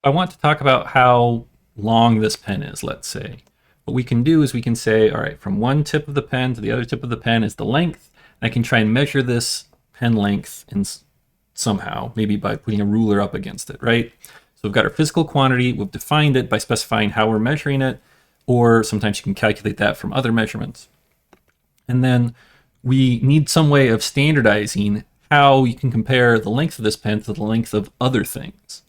I want to talk about how long this pen is, let's say. What we can do is we can say, all right, from one tip of the pen to the other tip of the pen is the length. And I can try and measure this pen length in somehow, maybe by putting a ruler up against it, right? So we've got our physical quantity. We've defined it by specifying how we're measuring it, or sometimes you can calculate that from other measurements. And then we need some way of standardizing how you can compare the length of this pen to the length of other things.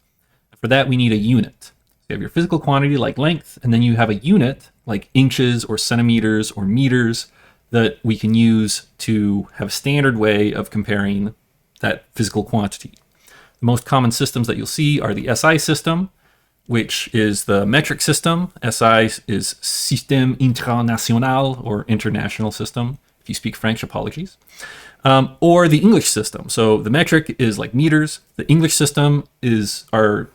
For that, we need a unit. So you have your physical quantity like length, and then you have a unit like inches or centimeters or meters that we can use to have a standard way of comparing that physical quantity. The most common systems that you'll see are the SI system, which is the metric system. SI is Système International, or international system. If you speak French, apologies. Or the English system. So the metric is like meters. The English system is our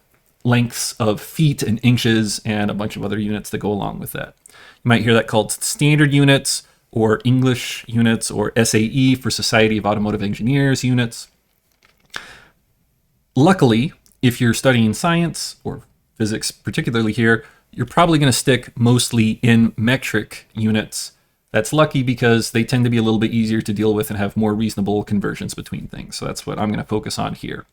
lengths of feet and inches and a bunch of other units that go along with that. You might hear that called standard units or English units or SAE for Society of Automotive Engineers units. Luckily, if you're studying science or physics, particularly here, you're probably going to stick mostly in metric units. That's lucky because they tend to be a little bit easier to deal with and have more reasonable conversions between things. So that's what I'm going to focus on here.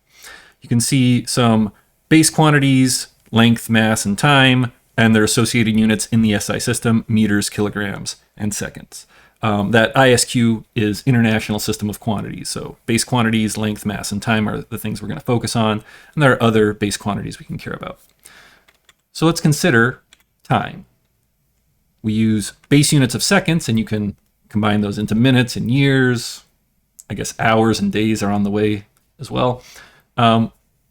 You can see some base quantities, length, mass, and time, and their associated units in the SI system, meters, kilograms, and seconds. That ISQ is International System of Quantities. So base quantities, length, mass, and time are the things we're going to focus on. And there are other base quantities we can care about. So let's consider time. We use base units of seconds, and you can combine those into minutes and years. I guess hours and days are on the way as well.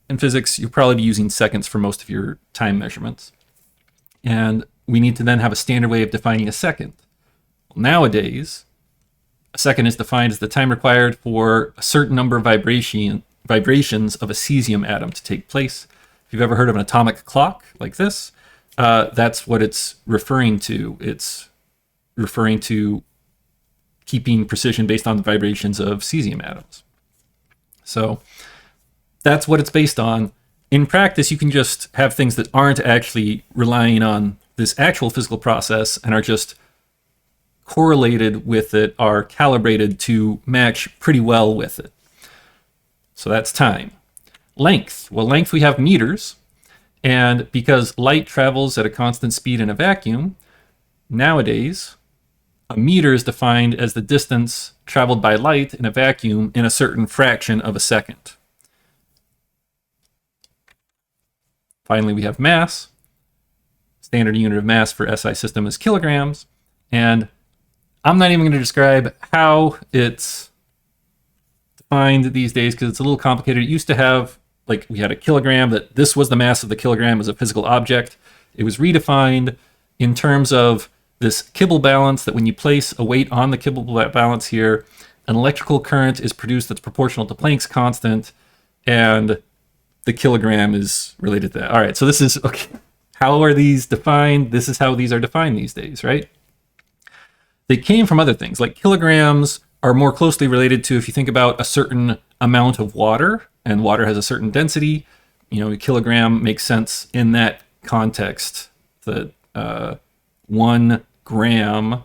In physics, you'll probably be using seconds for most of your time measurements. And we need to then have a standard way of defining a second. Well, nowadays, a second is defined as the time required for a certain number of vibrations of a cesium atom to take place. If you've ever heard of an atomic clock like this, that's what it's referring to. It's referring to keeping precision based on the vibrations of cesium atoms. So that's what it's based on. In practice, you can just have things that aren't actually relying on this actual physical process and are just correlated with it, are calibrated to match pretty well with it. So that's time. Length. Well, length we have meters. And because light travels at a constant speed in a vacuum, nowadays, a meter is defined as the distance traveled by light in a vacuum in a certain fraction of a second. Finally, we have mass. Standard unit of mass for SI system is kilograms. And I'm not even going to describe how it's defined these days because it's a little complicated. It used to have, like, we had a kilogram, that this was the mass of the kilogram as a physical object. It was redefined in terms of this Kibble balance, that when you place a weight on the Kibble balance here, an electrical current is produced that's proportional to Planck's constant, and the kilogram is related to that. All right, so this is, okay, how are these defined? This is how these are defined these days, right? They came from other things, like kilograms are more closely related to, if you think about a certain amount of water, and water has a certain density, a kilogram makes sense in that context. That 1 gram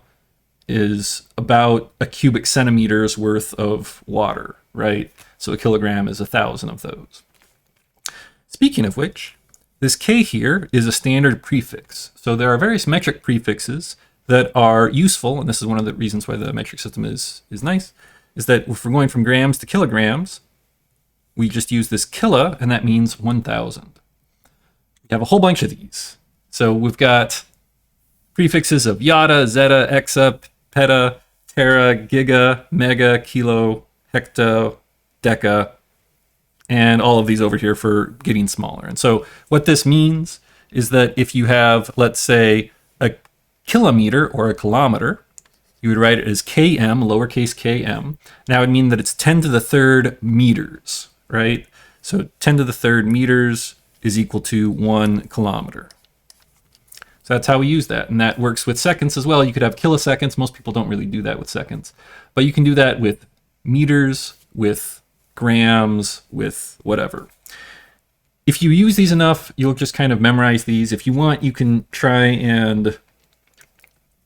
is about a cubic centimeter's worth of water, right? So a kilogram is 1,000 of those. Speaking of which, this K here is a standard prefix. So there are various metric prefixes that are useful, and this is one of the reasons why the metric system is nice, is that if we're going from grams to kilograms, we just use this kilo, and that means 1,000. We have a whole bunch of these. So we've got prefixes of yotta, zeta, exa, peta, tera, giga, mega, kilo, hecto, deca, and all of these over here for getting smaller. And so what this means is that if you have, let's say, a kilometer or a kilometer, you would write it as km, lowercase km. Now it would mean that it's 10 to the third meters, right? So 10 to the third meters is equal to 1 kilometer. So that's how we use that. And that works with seconds as well. You could have kiloseconds. Most people don't really do that with seconds. But you can do that with meters, with grams, with whatever. if you use these enough, you'll just kind of memorize these. If you want, you can try and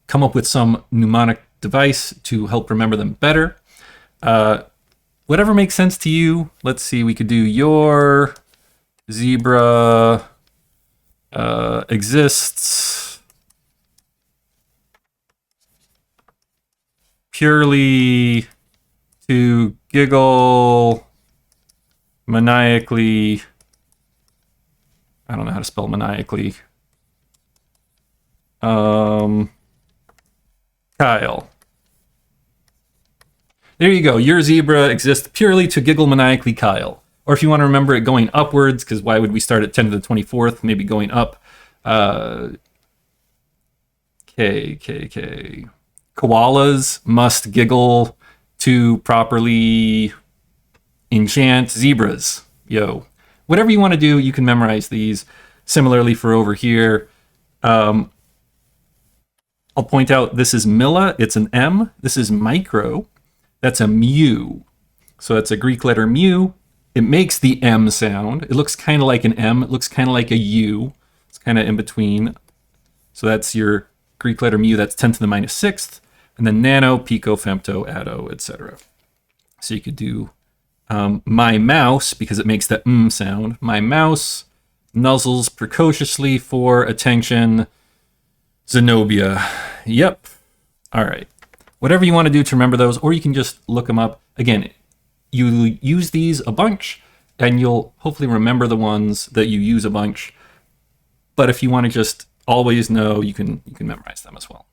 come up with some mnemonic device to help remember them better. Whatever makes sense to you. Let's see, we could do your zebra exists purely to giggle maniacally. I don't know how to spell maniacally. Kyle. There you go. Your zebra exists purely to giggle maniacally, Kyle. Or if you want to remember it going upwards, because why would we start at 10 to the 24th? Maybe going up. Koalas must giggle to properly enchant zebras. Yo. Whatever you want to do, you can memorize these. Similarly for over here, I'll point out this is Milla. It's an M. This is micro. That's a mu. So that's a Greek letter mu. It makes the M sound. It looks kind of like an M. It looks kind of like a U. It's kind of in between. So that's your Greek letter mu. That's 10 to the minus 6th. And then nano, pico, femto, atto, etc. So you could do my mouse, because it makes that sound. My mouse nuzzles precociously for attention. Zenobia. Yep. All right. Whatever you want to do to remember those, or you can just look them up. Again, you use these a bunch, and you'll hopefully remember the ones that you use a bunch. But if you want to just always know, you can memorize them as well.